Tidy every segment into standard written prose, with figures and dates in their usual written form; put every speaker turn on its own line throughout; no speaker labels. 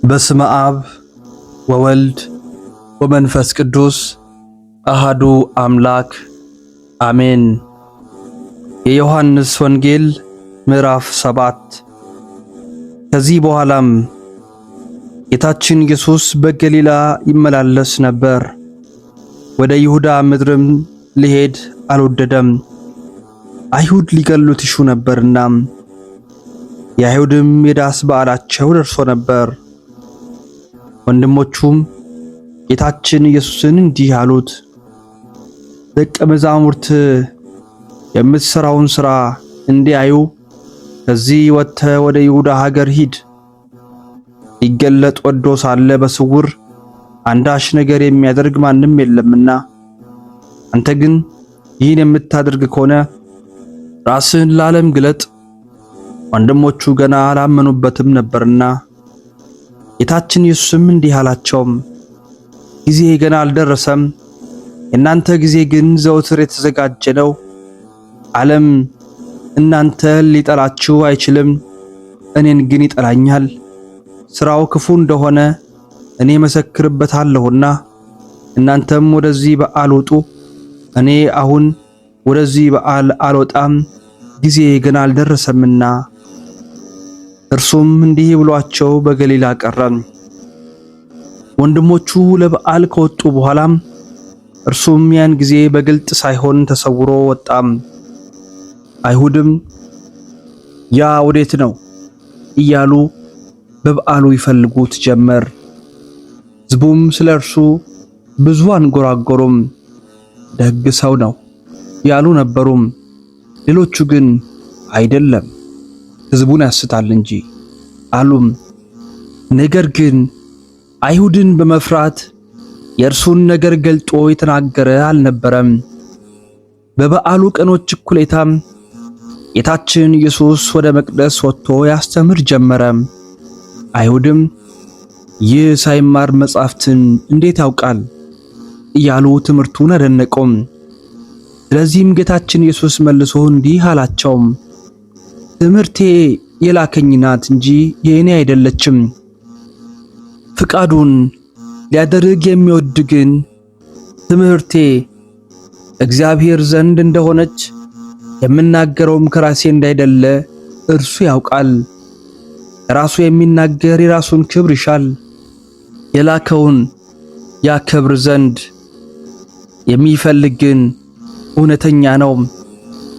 በስመ አብ ወወልድ ወመንፈስ ቅዱስ አሃዱ አምላክ አሜን። የዮሐንስ ወንጌል ምዕራፍ 7። ከዚህ በኋላም ጌታችን ኢየሱስ በገሊላ ይመላለስ ነበር። ወደ ይሁዳ ምድርም ሊሄድ አልወደደም፣ አይሁድ ሊገሉት ይሹ ነበርና። የአይሁድም የዳስ በዓላቸው ደርሶ ነበር። ወንድሞቹም ጌታችን ኢየሱስን እንዲህ አሉት፣ ደቀ መዛሙርት የምትሠራውን ሥራ እንዲያዩ ከዚህ ወጥተህ ወደ ይሁዳ ሀገር ሂድ። ሊገለጥ ወዶ ሳለ በስውር አንዳች ነገር የሚያደርግ ማንም የለምና፣ አንተ ግን ይህን የምታደርግ ከሆነ ራስህን ለዓለም ግለጥ። ወንድሞቹ ገና አላመኑበትም ነበርና። ጌታችን ኢየሱስም እንዲህ አላቸው፣ ጊዜ ገና አልደረሰም፣ የእናንተ ጊዜ ግን ዘወትር የተዘጋጀ ነው። ዓለም እናንተን ሊጠላችሁ አይችልም፣ እኔን ግን ይጠላኛል። ሥራው ክፉ እንደሆነ እኔ መሰክርበታለሁና። እናንተም ወደዚህ በዓል ውጡ፣ እኔ አሁን ወደዚህ በዓል አልወጣም፣ ጊዜ ገና አልደረሰምና። እርሱም እንዲህ ብሏቸው በገሊላ ቀረ። ወንድሞቹ ለበዓል ከወጡ በኋላም እርሱም ያን ጊዜ በግልጥ ሳይሆን ተሰውሮ ወጣም። አይሁድም ያ ወዴት ነው እያሉ በበዓሉ ይፈልጉት ጀመር። ሕዝቡም ስለ እርሱ ብዙ አንጎራጎሩም፣ ደግ ሰው ነው ያሉ ነበሩም። ሌሎቹ ግን አይደለም፣ ሕዝቡን ያስታል እንጂ አሉም። ነገር ግን አይሁድን በመፍራት የእርሱን ነገር ገልጦ የተናገረ አልነበረም። በበዓሉ ቀኖች እኩሌታም ጌታችን ኢየሱስ ወደ መቅደስ ወጥቶ ያስተምር ጀመረ። አይሁድም ይህ ሳይማር መጻሕፍትን እንዴት ያውቃል እያሉ ትምህርቱን አደነቁም። ስለዚህም ጌታችን ኢየሱስ መልሶ እንዲህ አላቸው፣ ትምህርቴ የላከኝ ናት እንጂ የእኔ አይደለችም። ፍቃዱን ሊያደርግ የሚወድ ግን ትምህርቴ እግዚአብሔር ዘንድ እንደሆነች የምናገረውም ከራሴ እንዳይደለ እርሱ ያውቃል። ራሱ የሚናገር የራሱን ክብር ይሻል፣ የላከውን ያከብር ዘንድ የሚፈልግ ግን እውነተኛ ነው፣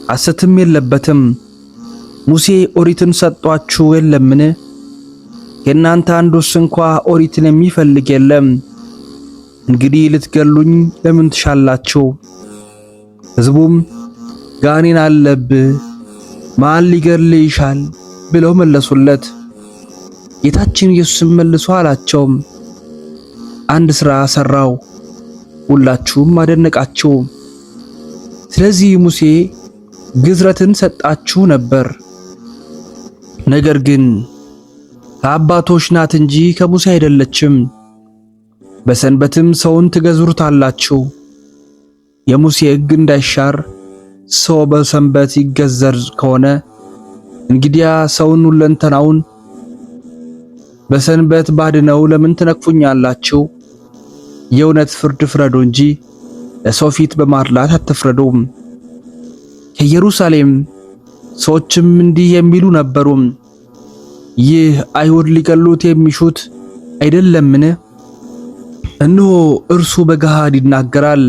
ሐሰትም የለበትም። ሙሴ ኦሪትን ሰጧችሁ የለምን? ከእናንተ አንዱስ እንኳ ኦሪትን የሚፈልግ የለም። እንግዲህ ልትገሉኝ ለምን ትሻላችሁ? ሕዝቡም ጋኔን አለብህ፣ ማን ሊገድልህ ይሻል ብለው መለሱለት። ጌታችን ኢየሱስም መልሶ አላቸው፣ አንድ ሥራ ሠራው፣ ሁላችሁም አደነቃችሁ። ስለዚህ ሙሴ ግዝረትን ሰጣችሁ ነበር። ነገር ግን ከአባቶች ናት እንጂ ከሙሴ አይደለችም። በሰንበትም ሰውን ትገዝሩታላችሁ። የሙሴ ሕግ እንዳይሻር ሰው በሰንበት ይገዘር ከሆነ እንግዲያ ሰውን ሁለንተናውን በሰንበት ባድነው ለምን ትነቅፉኛላችሁ? የእውነት ፍርድ ፍረዱ እንጂ ለሰው ፊት በማድላት አትፍረዱም። ከኢየሩሳሌም ሰዎችም እንዲህ የሚሉ ነበሩ፣ ይህ አይሁድ ሊገሉት የሚሹት አይደለምን? እነሆ እርሱ በገሃድ ይናገራል፣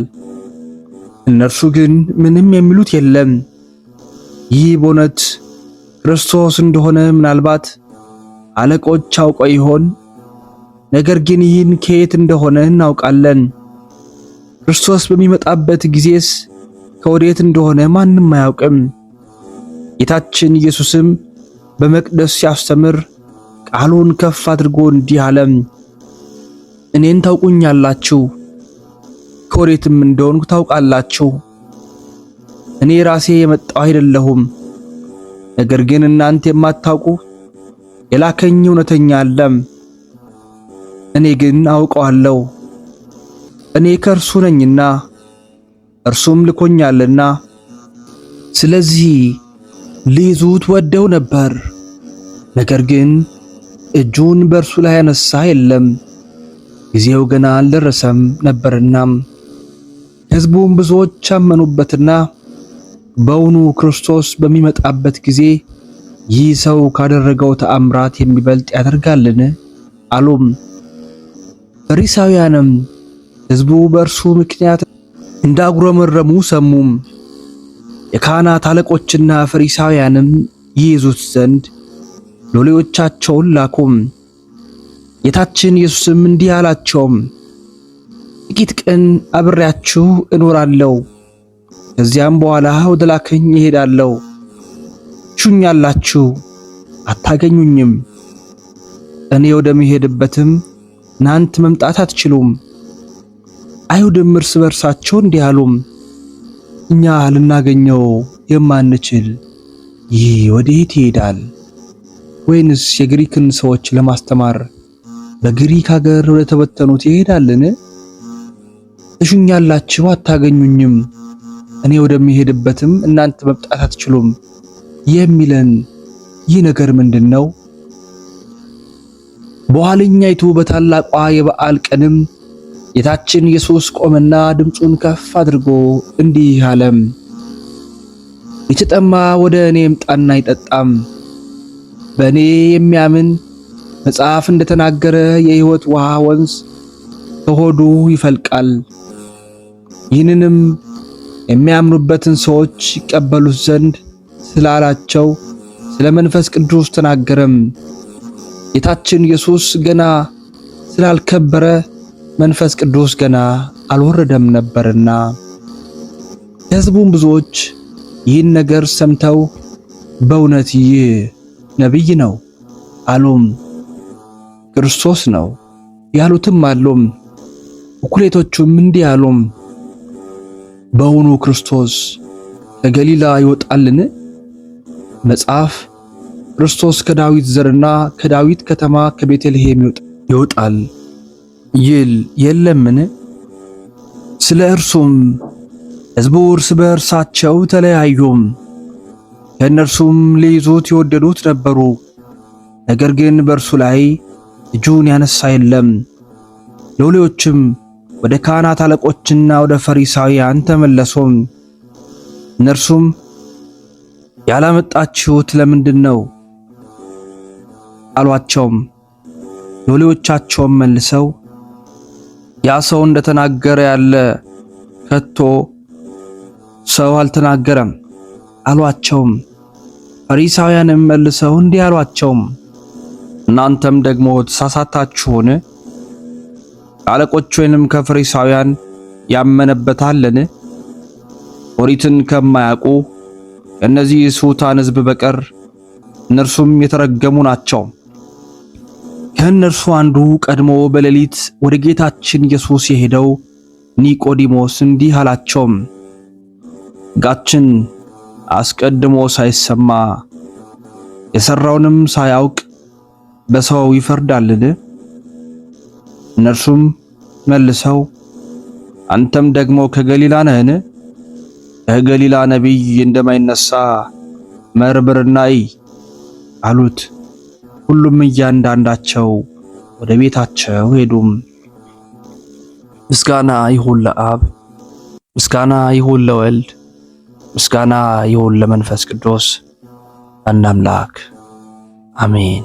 እነርሱ ግን ምንም የሚሉት የለም። ይህ በእውነት ክርስቶስ እንደሆነ ምናልባት አለቆች አውቀው ይሆን? ነገር ግን ይህን ከየት እንደሆነ እናውቃለን። ክርስቶስ በሚመጣበት ጊዜስ ከወዴት እንደሆነ ማንም አያውቅም። ጌታችን ኢየሱስም በመቅደስ ሲያስተምር ቃሉን ከፍ አድርጎ እንዲህ አለ፣ እኔን ታውቁኛላችሁ፣ ከወዴትም እንደሆንኩ ታውቃላችሁ። እኔ ራሴ የመጣሁ አይደለሁም፣ ነገር ግን እናንተ የማታውቁ የላከኝ እውነተኛ አለ። እኔ ግን አውቀዋለሁ። እኔ ከእርሱ ነኝና እርሱም ልኮኛልና። ስለዚህ ሊይዙት ወደው ነበር፣ ነገር ግን እጁን በእርሱ ላይ ያነሳ የለም፣ ጊዜው ገና አልደረሰም ነበርና። ሕዝቡም ብዙዎች አመኑበትና በውኑ ክርስቶስ በሚመጣበት ጊዜ ይህ ሰው ካደረገው ተአምራት የሚበልጥ ያደርጋልን? አሉም። ፈሪሳውያንም ሕዝቡ በእርሱ ምክንያት እንዳጉረመረሙ ሰሙም። የካህናት አለቆችና ፈሪሳውያንም ይይዙት ዘንድ ሎሌዎቻቸውን ላኩም። ጌታችን ኢየሱስም እንዲህ አላቸውም፣ ጥቂት ቀን አብሬያችሁ እኖራለሁ፣ ከዚያም በኋላ ወደ ላከኝ እሄዳለሁ። ትሹኛላችሁ፣ አታገኙኝም። እኔ ወደምሄድበትም እናንተ መምጣት አትችሉም። አይሁድም እርስ በርሳቸው እንዲህ አሉም፣ እኛ ልናገኘው የማንችል ይህ ወዴት ይሄዳል? ወይንስ የግሪክን ሰዎች ለማስተማር በግሪክ ሀገር ወደ ተበተኑት ይሄዳልን? ትሹኛላችሁ፣ አታገኙኝም። እኔ ወደምሄድበትም እናንተ መምጣት አትችሉም የሚለን ይህ ነገር ምንድነው? በኋለኛይቱ በታላቋ የበዓል ቀንም ጌታችን ኢየሱስ ቆመና ድምፁን ከፍ አድርጎ እንዲህ አለም፣ የተጠማ ወደ እኔ ይምጣና ይጠጣም። በእኔ የሚያምን መጽሐፍ እንደተናገረ የሕይወት ውሃ ወንዝ ከሆዱ ይፈልቃል። ይህንንም የሚያምኑበትን ሰዎች ይቀበሉት ዘንድ ስላላቸው ስለ መንፈስ ቅዱስ ተናገረም። ጌታችን ኢየሱስ ገና ስላልከበረ መንፈስ ቅዱስ ገና አልወረደም ነበርና። የሕዝቡም ብዙዎች ይህን ነገር ሰምተው በእውነት ይህ ነቢይ ነው አሉም። ክርስቶስ ነው ያሉትም አሉም። እኩሌቶቹም እንዲህ አሉም፣ በእውኑ ክርስቶስ ከገሊላ ይወጣልን? መጽሐፍ ክርስቶስ ከዳዊት ዘርና ከዳዊት ከተማ ከቤተልሔም ይወጣል ይል የለምን? ስለ እርሱም ሕዝቡ እርስ በእርሳቸው ተለያዩም። ከእነርሱም ሊይዙት የወደዱት ነበሩ፣ ነገር ግን በእርሱ ላይ እጁን ያነሳ የለም። ሎሌዎችም ወደ ካህናት አለቆችና ወደ ፈሪሳውያን ተመለሱም። እነርሱም ያላመጣችሁት ለምንድን ነው አሏቸውም። ሎሌዎቻቸውም መልሰው ያ ሰው እንደተናገረ ያለ ከቶ ሰው አልተናገረም አሏቸውም። ፈሪሳውያንም መልሰው እንዲህ አሏቸውም፣ እናንተም ደግሞ ተሳሳታችሁን? ከአለቆች ወይንም ከፈሪሳውያን ያመነበታልን? ኦሪትን ከማያውቁ ከእነዚህ ስሑታን ሕዝብ በቀር እነርሱም የተረገሙ ናቸው። ከእነርሱ አንዱ ቀድሞ በሌሊት ወደ ጌታችን ኢየሱስ የሄደው ኒቆዲሞስ እንዲህ አላቸውም፣ ሕጋችን አስቀድሞ ሳይሰማ የሠራውንም ሳያውቅ በሰው ይፈርዳልን? እነርሱም መልሰው አንተም ደግሞ ከገሊላ ነህን? ከገሊላ ነቢይ እንደማይነሳ መርምርና እይ አሉት። ሁሉም እያንዳንዳቸው ወደ ቤታቸው ሄዱም። ምስጋና ይሁን ለአብ፣ ምስጋና ይሁን ለወልድ፣ ምስጋና ይሁን ለመንፈስ ቅዱስ አንድ አምላክ አሜን።